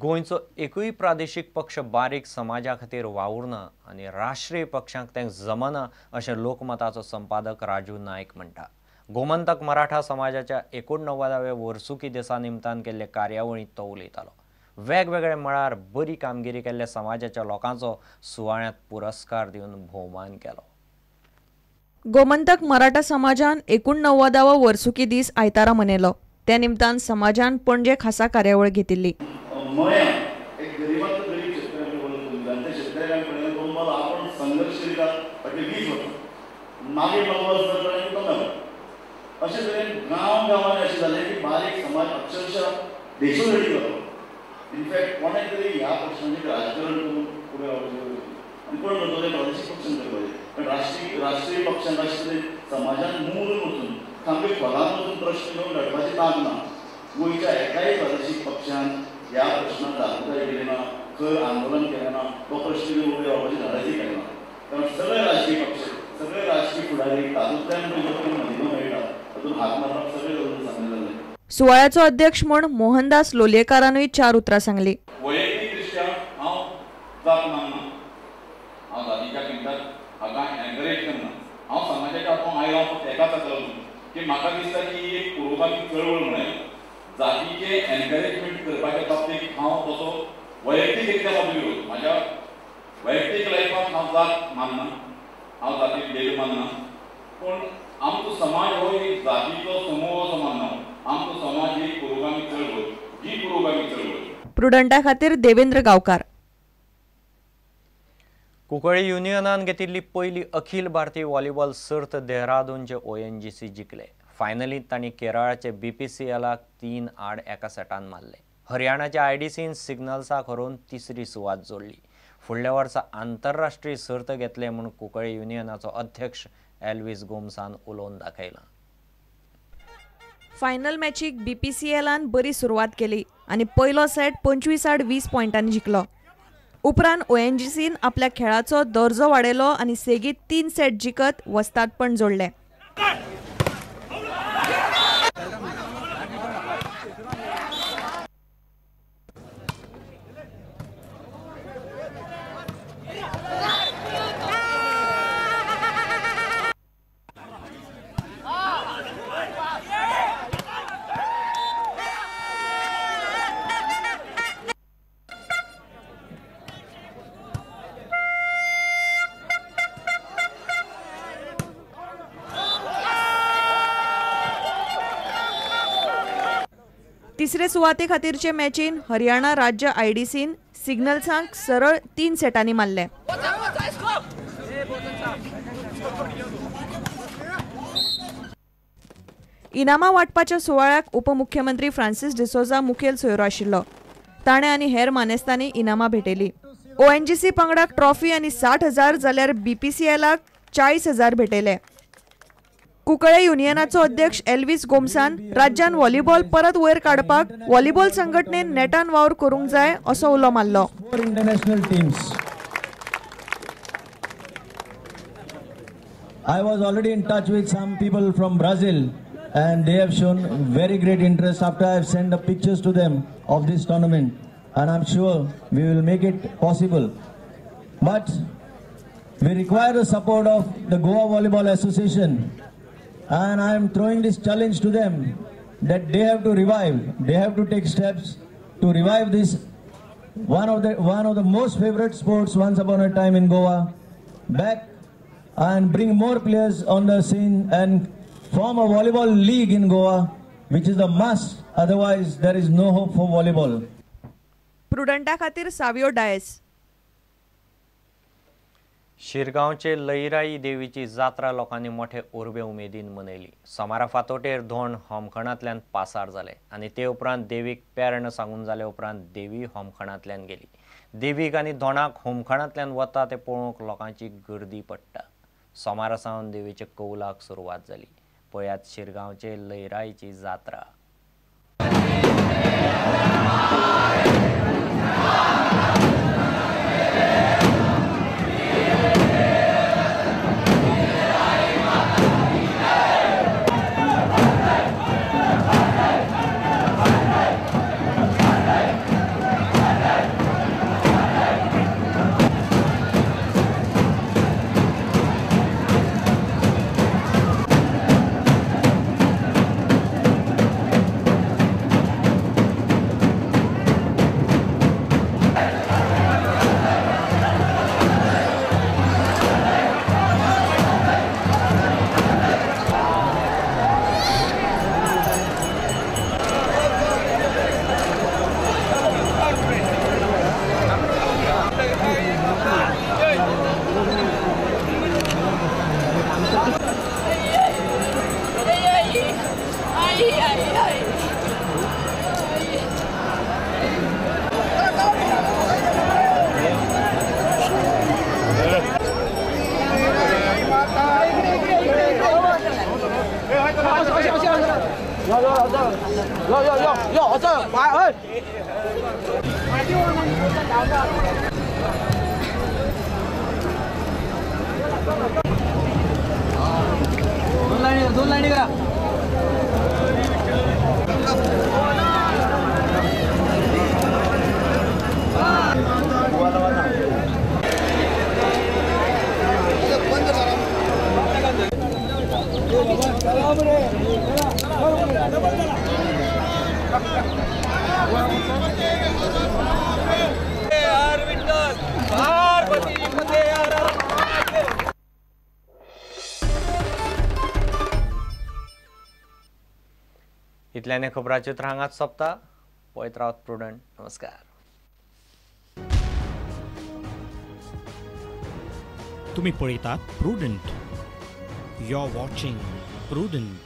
गोंयचो एकूय प्रादेशीक पक्ष बारीक समाजा खातीर वावुरना आनी राष्ट्रीय पक्षांक तें जमना अशें लोकमताचो संपादक राजू नायक म्हणटा। गोमंतक मराठा समाजाच्या 89व्या वर्सुकी दिसा निमतान केल्ले कार्यावळींत तो उलयतालो। वेगवेगळ्या मळार बरी कामगिरी केल्ल्या समाजाच्या लोकांचो सुवाळ्यांत पुरस्कार दिवन भोवमान केलो। गोमंतक मराठा समाजान 89वा वर्सुकी दीस आयतारा मनयलो। त्या निमतान समाजान पणजे खासा कार्यावळ घेतिल्ली। एक गरीबातलो गरीब शेतकऱ्यांनी बोलतो आणि त्या शेतकऱ्यांकडे तुम्हाला आपण संघर्ष केला म्हणजे 20 वर्ष मागे 9 वर्षापर्यंत कमी अशा तरेन गांवांनी अशें जालें की बारीक समाज अक्षरशः देशोधडी जालो। इनफॅक्ट कोणे तरी ह्या पक्षांचे राजकारण करून पुढे आणि कोण म्हणतो ते प्रादेशिक पक्षांक करपाचे पण राष्ट्रीय पक्षांक अशें समाजान मूळ वचून तांचे फळान वचून प्रश्न घेवन लढपाची तांक ना। गोंयच्या एकाय प्रादेशीक पक्षान ह्या प्रश्नाक जागृताय केली ना, खंय आंदोलन केलें ना, तो प्रश्न घेवन उबे रावपाची धाडसी केलें ना। कारण सगळे राजकीय पक्ष सगळे राजकीय फुडारी तातूंतल्यान मदिनो मेळटा तातूंत हात मारप सगळे करून सांगले जाले। सुवाळ्याचो अध्यक्ष म्हूण मोहनदास लोलयेकारानूय 4 उतरां सांगली। वैयक्तिकदृष्ट्या हांव जात मानना, हांव जातीच्या किमतात हाका एनकरेज करना। हांव समाजाच्या हातूंत आयलो फक्त एकाच हाका की म्हाका दिसता की ही एक पुरोगामी चळवळ म्हणून जातीचे एनकरेजमेंट करपाच्या बाबतींत हांव तसो वैयक्तीकरित्या विरोध म्हाज्या वैयक्तीक लायफांत हांव जात मानना, हांव जातीक देव मानना, पूण आमचो समाज हो एक जातीचो समूह असो मानना। आमचो समाज ही पुरोगामी चळवळ, ही पुरोगामी चळवळ। प्रुडंटा खातीर देवेंद्र गांवकार। कुंकळ्ळे युनियनान घेतिल्ली पयली अखिल भारतीय व्हॉलीबॉल सर्त देहरादूनचे ONGC जिखले। फायनलींत तांणी केरळाचे BPCLाक 3-8 एका सेटान मारले। हरियाणाच्या IDCन सिग्नल्साक हरोवन तिसरी सुवात जोडली। फुडल्या वर्सा आंतरराष्ट्रीय सर्त घेतले म्हूण कुंकळ्ळे युनियनाचो अध्यक्ष एल्विस गोमसान उलोवन दाखयला। फायनल मॅचीक BPCLान बरी सुरवात केली आनी पयलो सेट 25-20 पॉयंटांनी जिखलो। उपरांत ONGCन आपल्या खेळाचो दर्जो वाडयलो आनी सेगीत 3 सेट जिखत वस्तादपण जोडले। तिसरे सुवाते खातीरचे मॅचीन हरियाणा राज्य IDCन सिग्नल्सांक सरळ 3 सेटांनी मारले। इनामां वांटपाच्या सुवाळ्याक उपमुख्यमंत्री फ्रांसिस डिसोजा मुखेल सोयरो आशिल्लो। ताणे आनी हेर मानेस्तांनी इनामां भेटयली। ONGC पंगडाक ट्रॉफी आनी 60,000 जाल्यार BPCLाक 40,000 भेटयले। कुंकळ्ळे युनियनाचो अध्यक्ष एल्विस गोमसान राज्यान व्हॉलीबॉल परत वयर काडपाक व्हॉलीबॉल संघटनेन नेटान वावर करूंक जाय असो उलो मारलो। International teams I was already in touch with some people from Brazil and they have shown very great interest after I have sent the pictures to them of this tournament and I'm sure we will make it possible. But we require the support of the Goa Volleyball Association. And I am throwing this challenge to them that they have to revive, they have to take steps to revive this one of the most favorite sports once upon a time in Goa back and bring more players on the scene and form a volleyball league in Goa which is a must, otherwise there is no hope for volleyball. प्रुडंटा खातीर सावियो डायस। शिरगांवचे लईराई देवीची जात्रा लोकांनी मोठे उर्बे उमेदीन मनयली। सोमारा फातोटेर धोंड होमखणांतल्यान पासार जाले आनी ते उपरांत देवीक पेरण सांगून जाले उपरांत देवी होमखणांतल्यान गेली। देवीक आनी धोंडाक होमखणांतल्यान वता ते पळोवंक लोकांची गर्दी पडटा। सोमारा सावन देवीचे कौलाक सुरवात जाली। पळयात शिरगांवचे लईराईची जात्रा। दोन लाईनी करा. इतल्याने खबराचे तर हांगाच सोंपता. पळयत रावत प्रुडंट. नमस्कार. तुम्ही पळयतात Prudent. You are watching prudent.